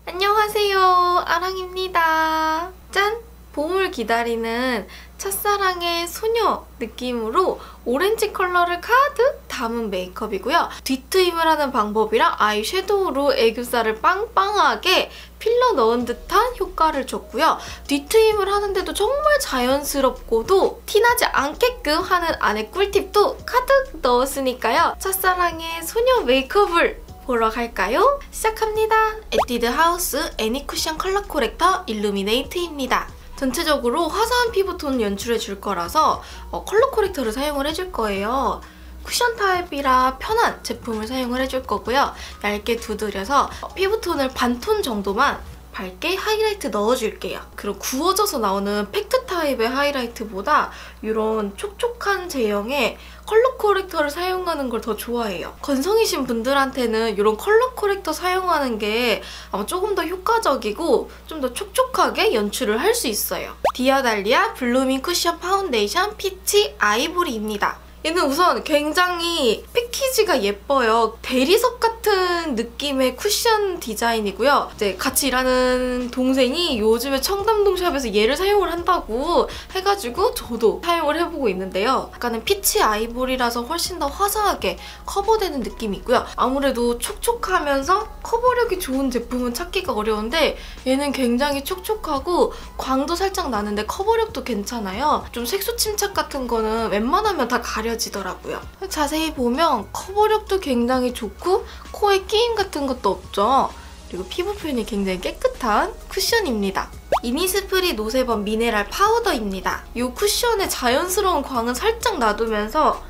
안녕하세요, 아랑입니다. 짠! 봄을 기다리는 첫사랑의 소녀 느낌으로 오렌지 컬러를 가득 담은 메이크업이고요. 뒤트임을 하는 방법이랑 아이섀도우로 애교살을 빵빵하게 필러 넣은 듯한 효과를 줬고요. 뒤트임을 하는데도 정말 자연스럽고도 티나지 않게끔 하는 안에 꿀팁도 가득 넣었으니까요. 첫사랑의 소녀 메이크업을 보러 갈까요? 시작합니다. 에뛰드 하우스 애니 쿠션 컬러 코렉터 일루미네이트입니다. 전체적으로 화사한 피부톤 연출해줄 거라서 컬러 코렉터를 사용을 해줄 거예요. 쿠션 타입이라 편한 제품을 사용을 해줄 거고요. 얇게 두드려서 피부톤을 반톤 정도만 밝게 하이라이트 넣어줄게요. 그리고 구워져서 나오는 팩트 타입의 하이라이트보다 이런 촉촉한 제형의 컬러 코렉터를 사용하는 걸 더 좋아해요. 건성이신 분들한테는 이런 컬러 코렉터 사용하는 게 아마 조금 더 효과적이고 좀 더 촉촉하게 연출을 할 수 있어요. 디아달리아 블루밍 쿠션 파운데이션 피치 아이보리입니다. 얘는 우선 굉장히 패키지가 예뻐요. 대리석 같은 느낌의 쿠션 디자인이고요. 이제 같이 일하는 동생이 요즘에 청담동샵에서 얘를 사용을 한다고 해가지고 저도 사용을 해보고 있는데요. 약간은 피치 아이보리라서 훨씬 더 화사하게 커버되는 느낌이 있고요. 아무래도 촉촉하면서 커버력이 좋은 제품은 찾기가 어려운데 얘는 굉장히 촉촉하고 광도 살짝 나는데 커버력도 괜찮아요. 좀 색소 침착 같은 거는 웬만하면 다 가려지더라고요. 자세히 보면 커버력도 굉장히 좋고 코에 끼임 같은 것도 없죠. 그리고 피부 표현이 굉장히 깨끗한 쿠션입니다. 이니스프리 노세범 미네랄 파우더입니다. 이 쿠션의 자연스러운 광은 살짝 놔두면서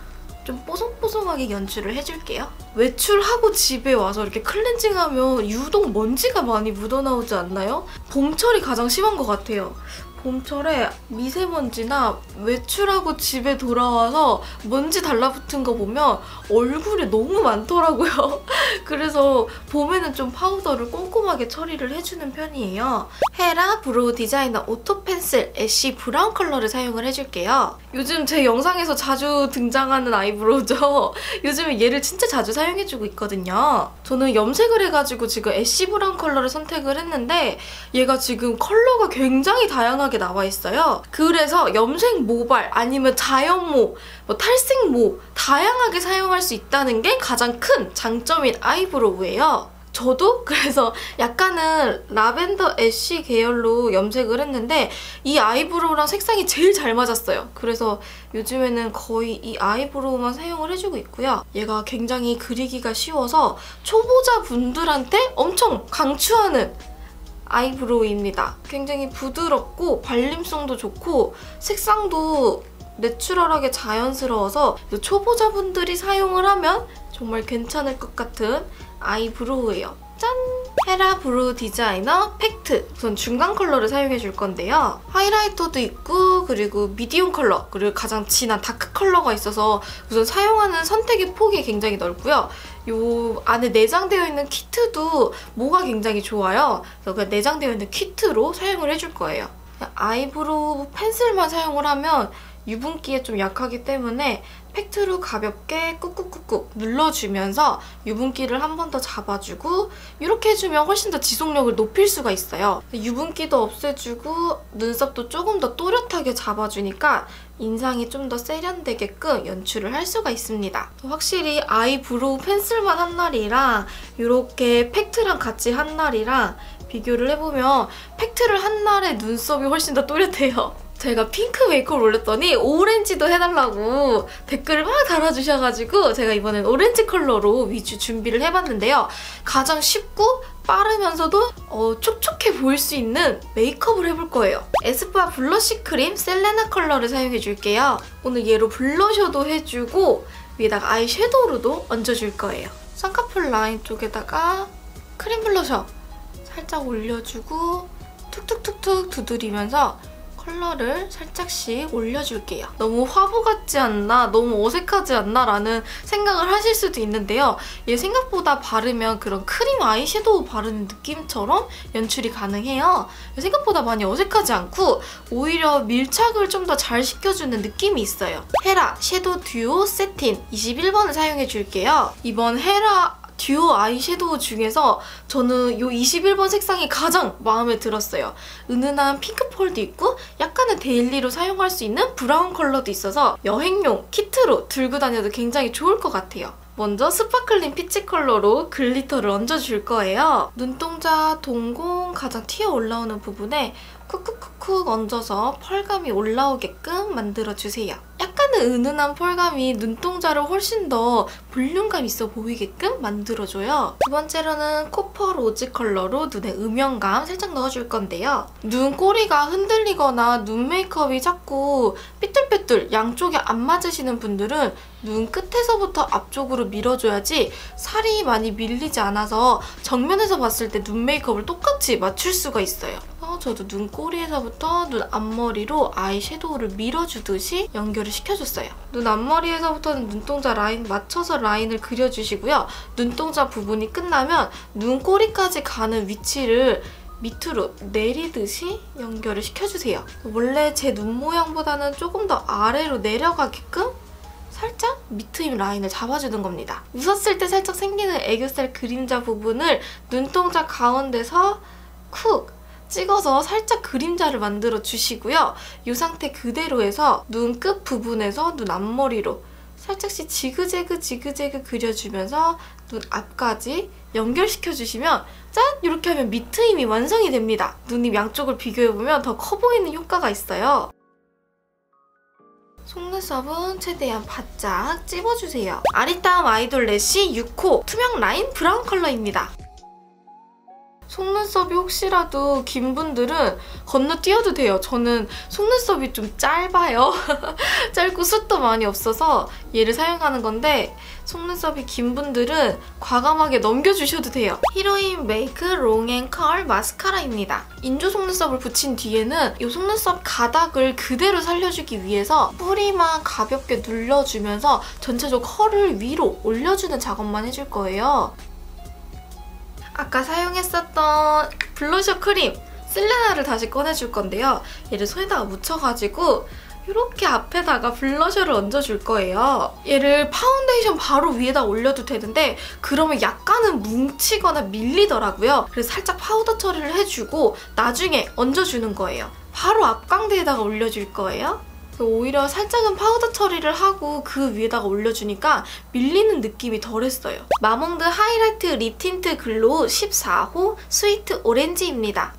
좀 뽀송뽀송하게 연출을 해줄게요. 외출하고 집에 와서 이렇게 클렌징하면 유독 먼지가 많이 묻어나오지 않나요? 봄철이 가장 심한 것 같아요. 봄철에 미세먼지나 외출하고 집에 돌아와서 먼지 달라붙은 거 보면 얼굴에 너무 많더라고요. 그래서 봄에는 좀 파우더를 꼼꼼하게 처리를 해주는 편이에요. 헤라 브로우 디자이너 오토 펜슬 애쉬 브라운 컬러를 사용을 해줄게요. 요즘 제 영상에서 자주 등장하는 아이브로우죠. 요즘에 얘를 진짜 자주 사용해주고 있거든요. 저는 염색을 해가지고 지금 애쉬 브라운 컬러를 선택을 했는데 얘가 지금 컬러가 굉장히 다양하게 나와 있어요. 그래서 염색 모발 아니면 자연모, 탈색모 다양하게 사용할 수 있다는 게 가장 큰 장점인 아이브로우예요. 저도 그래서 약간은 라벤더 애쉬 계열로 염색을 했는데 이 아이브로우랑 색상이 제일 잘 맞았어요. 그래서 요즘에는 거의 이 아이브로우만 사용을 해주고 있고요. 얘가 굉장히 그리기가 쉬워서 초보자분들한테 엄청 강추하는 아이브로우입니다. 굉장히 부드럽고 발림성도 좋고 색상도 내추럴하게 자연스러워서 초보자분들이 사용을 하면 정말 괜찮을 것 같은 아이브로우예요. 짠! 헤라 브로우 디자이너 팩트! 우선 중간 컬러를 사용해줄 건데요. 하이라이터도 있고 그리고 미디움 컬러 그리고 가장 진한 다크 컬러가 있어서 우선 사용하는 선택의 폭이 굉장히 넓고요. 요 안에 내장되어 있는 키트도 모가 굉장히 좋아요. 그래서 그냥 내장되어 있는 키트로 사용을 해줄 거예요. 아이브로우 펜슬만 사용을 하면 유분기에 좀 약하기 때문에 팩트로 가볍게 꾹꾹꾹꾹 눌러주면서 유분기를 한 번 더 잡아주고 이렇게 해주면 훨씬 더 지속력을 높일 수가 있어요. 유분기도 없애주고 눈썹도 조금 더 또렷하게 잡아주니까 인상이 좀 더 세련되게끔 연출을 할 수가 있습니다. 확실히 아이브로우 펜슬만 한 날이랑 이렇게 팩트랑 같이 한 날이랑 비교를 해보면 팩트를 한 날에 눈썹이 훨씬 더 또렷해요. 제가 핑크 메이크업을 올렸더니 오렌지도 해달라고 댓글을 막 달아주셔가지고 제가 이번엔 오렌지 컬러로 위주 준비를 해봤는데요. 가장 쉽고 빠르면서도 촉촉해 보일 수 있는 메이크업을 해볼 거예요. 에스쁘아 블러쉬 크림 셀레나 컬러를 사용해줄게요. 오늘 얘로 블러셔도 해주고 위에다가 아이섀도우로도 얹어줄 거예요. 쌍꺼풀 라인 쪽에다가 크림 블러셔 살짝 올려주고 툭툭툭툭 두드리면서 컬러를 살짝씩 올려줄게요. 너무 화보 같지 않나? 너무 어색하지 않나? 라는 생각을 하실 수도 있는데요. 얘 생각보다 바르면 그런 크림 아이섀도우 바르는 느낌처럼 연출이 가능해요. 생각보다 많이 어색하지 않고 오히려 밀착을 좀 더 잘 시켜주는 느낌이 있어요. 헤라 섀도우 듀오 세틴 21번을 사용해줄게요. 이번 헤라 듀오 아이섀도우 중에서 저는 이 21번 색상이 가장 마음에 들었어요. 은은한 핑크 펄도 있고 약간은 데일리로 사용할 수 있는 브라운 컬러도 있어서 여행용 키트로 들고 다녀도 굉장히 좋을 것 같아요. 먼저 스파클링 피치 컬러로 글리터를 얹어줄 거예요. 눈동자 동공 가장 튀어 올라오는 부분에 쿡쿡쿡쿡 얹어서 펄감이 올라오게끔 만들어주세요. 약간은 은은한 펄감이 눈동자를 훨씬 더 볼륨감 있어 보이게끔 만들어줘요. 두 번째로는 코퍼 로즈 컬러로 눈에 음영감 살짝 넣어줄 건데요. 눈꼬리가 흔들리거나 눈 메이크업이 자꾸 삐뚤빼뚤 양쪽에 안 맞으시는 분들은 눈 끝에서부터 앞쪽으로 밀어줘야지 살이 많이 밀리지 않아서 정면에서 봤을 때 눈 메이크업을 똑같이 맞출 수가 있어요. 저도 눈꼬리에서부터 눈 앞머리로 아이섀도우를 밀어주듯이 연결을 시켜줬어요. 눈 앞머리에서부터는 눈동자 라인 맞춰서 라인을 그려주시고요. 눈동자 부분이 끝나면 눈꼬리까지 가는 위치를 밑으로 내리듯이 연결을 시켜주세요. 원래 제 눈 모양보다는 조금 더 아래로 내려가게끔 살짝 밑트임 라인을 잡아주는 겁니다. 웃었을 때 살짝 생기는 애교살 그림자 부분을 눈동자 가운데서 쿡 찍어서 살짝 그림자를 만들어 주시고요. 이 상태 그대로 해서 눈 끝 부분에서 눈 앞머리로 살짝씩 지그재그 그려주면서 눈 앞까지 연결시켜주시면 짠! 이렇게 하면 밑트임이 완성이 됩니다. 눈입 양쪽을 비교해보면 더 커 보이는 효과가 있어요. 속눈썹은 최대한 바짝 찝어주세요. 아리따움 아이돌 래쉬 6호 투명 라인 브라운 컬러입니다. 속눈썹이 혹시라도 긴 분들은 건너뛰어도 돼요. 저는 속눈썹이 좀 짧아요. 짧고 숱도 많이 없어서 얘를 사용하는 건데 속눈썹이 긴 분들은 과감하게 넘겨주셔도 돼요. 히로인 메이크 롱앤컬 마스카라입니다. 인조 속눈썹을 붙인 뒤에는 이 속눈썹 가닥을 그대로 살려주기 위해서 뿌리만 가볍게 눌러주면서 전체적으로 컬을 위로 올려주는 작업만 해줄 거예요. 아까 사용했었던 블러셔 크림 실레나를 다시 꺼내줄 건데요. 얘를 손에다가 묻혀가지고 이렇게 앞에다가 블러셔를 얹어줄 거예요. 얘를 파운데이션 바로 위에다 올려도 되는데 그러면 약간은 뭉치거나 밀리더라고요. 그래서 살짝 파우더 처리를 해주고 나중에 얹어주는 거예요. 바로 앞광대에다가 올려줄 거예요. 오히려 살짝은 파우더 처리를 하고 그 위에다가 올려주니까 밀리는 느낌이 덜했어요. 마몽드 하이라이트 립 틴트 글로우 14호 스위트 오렌지입니다.